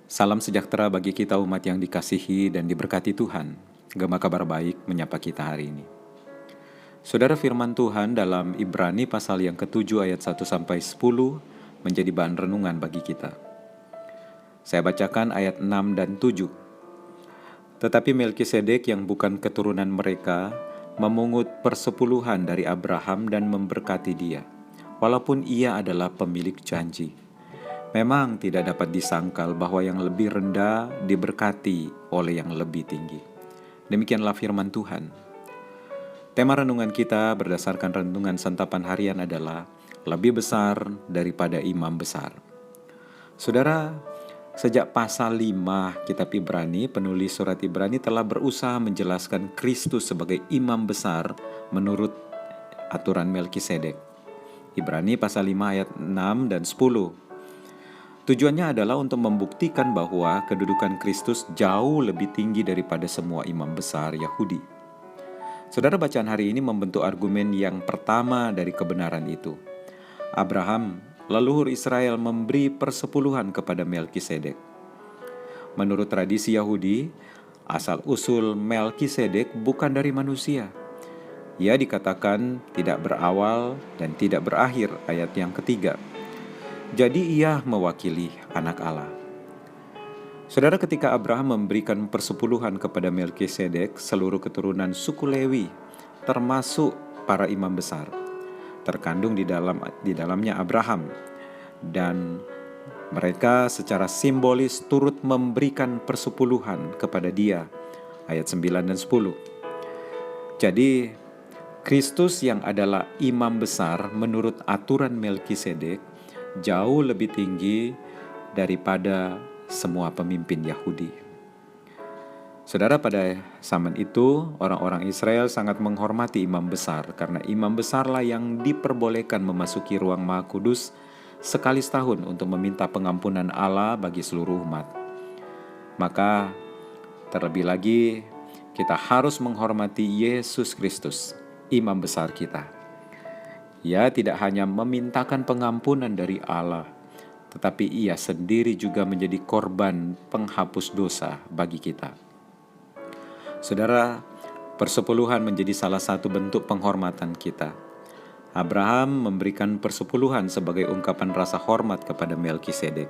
Salam sejahtera bagi kita umat yang dikasihi dan diberkati Tuhan. Gema kabar baik menyapa kita hari ini. Saudara, firman Tuhan dalam Ibrani pasal yang ke-7 ayat 1-10 menjadi bahan renungan bagi kita. Saya bacakan ayat 6 dan 7. Tetapi Melkisedek yang bukan keturunan mereka memungut persepuluhan dari Abraham dan memberkati dia, walaupun ia adalah pemilik janji. Memang tidak dapat disangkal bahwa yang lebih rendah diberkati oleh yang lebih tinggi. Demikianlah firman Tuhan. Tema renungan kita berdasarkan renungan santapan harian adalah lebih besar daripada imam besar. Saudara, sejak pasal 5 kitab Ibrani, penulis surat Ibrani telah berusaha menjelaskan Kristus sebagai imam besar menurut aturan Melkisedek. Ibrani pasal 5 ayat 6 dan 10. Tujuannya adalah untuk membuktikan bahwa kedudukan Kristus jauh lebih tinggi daripada semua imam besar Yahudi. Saudara, bacaan hari ini membentuk argumen yang pertama dari kebenaran itu. Abraham, leluhur Israel, memberi persepuluhan kepada Melkisedek. Menurut tradisi Yahudi, asal-usul Melkisedek bukan dari manusia. Ia dikatakan tidak berawal dan tidak berakhir, ayat yang ketiga. Jadi ia mewakili anak Allah. Saudara, ketika Abraham memberikan persepuluhan kepada Melkisedek, seluruh keturunan suku Lewi, termasuk para imam besar, terkandung di dalamnya Abraham, dan mereka secara simbolis turut memberikan persepuluhan kepada dia, ayat 9 dan 10. Jadi Kristus yang adalah imam besar menurut aturan Melkisedek jauh lebih tinggi daripada semua pemimpin Yahudi. Saudara, pada zaman itu orang-orang Israel sangat menghormati imam besar karena imam besarlah yang diperbolehkan memasuki ruang Maha Kudus sekali setahun untuk meminta pengampunan Allah bagi seluruh umat. Maka terlebih lagi kita harus menghormati Yesus Kristus, imam besar kita. Ia tidak hanya memintakan pengampunan dari Allah, tetapi ia sendiri juga menjadi korban penghapus dosa bagi kita. Saudara, persepuluhan menjadi salah satu bentuk penghormatan kita. Abraham memberikan persepuluhan sebagai ungkapan rasa hormat kepada Melkisedek.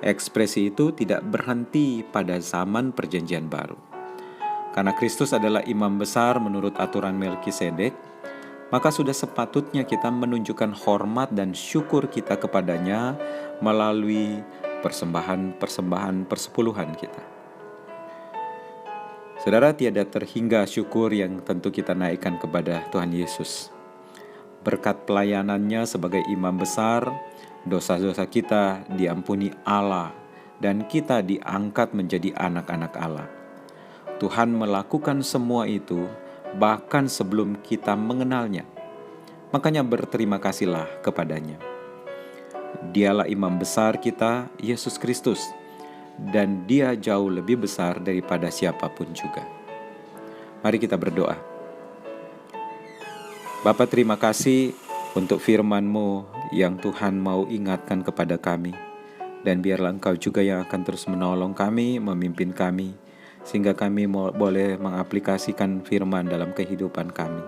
Ekspresi itu tidak berhenti pada zaman Perjanjian Baru. Karena Kristus adalah imam besar menurut aturan Melkisedek, maka sudah sepatutnya kita menunjukkan hormat dan syukur kita kepadanya melalui persembahan persepuluhan kita. Saudara, tiada terhingga syukur yang tentu kita naikkan kepada Tuhan Yesus. Berkat pelayanannya sebagai imam besar, dosa-dosa kita diampuni Allah dan kita diangkat menjadi anak-anak Allah. Tuhan melakukan semua itu bahkan sebelum kita mengenalnya. Makanya berterima kasihlah kepadanya. Dialah imam besar kita, Yesus Kristus, dan dia jauh lebih besar daripada siapapun juga. Mari kita berdoa. Bapa, terima kasih untuk firman-Mu yang Tuhan mau ingatkan kepada kami. Dan biarlah Engkau juga yang akan terus menolong kami, memimpin kami, sehingga kami boleh mengaplikasikan firman dalam kehidupan kami.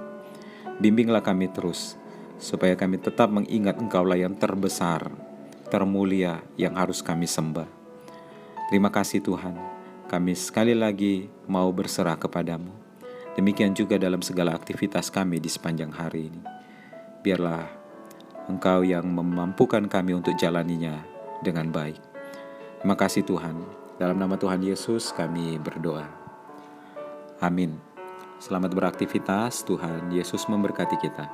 Bimbinglah kami terus, supaya kami tetap mengingat Engkaulah yang terbesar, termulia, yang harus kami sembah. Terima kasih Tuhan, kami sekali lagi mau berserah kepadamu. Demikian juga dalam segala aktivitas kami di sepanjang hari ini. Biarlah Engkau yang memampukan kami untuk jalaninya dengan baik. Terima kasih Tuhan. Dalam nama Tuhan Yesus kami berdoa. Amin. Selamat beraktivitas, Tuhan Yesus memberkati kita.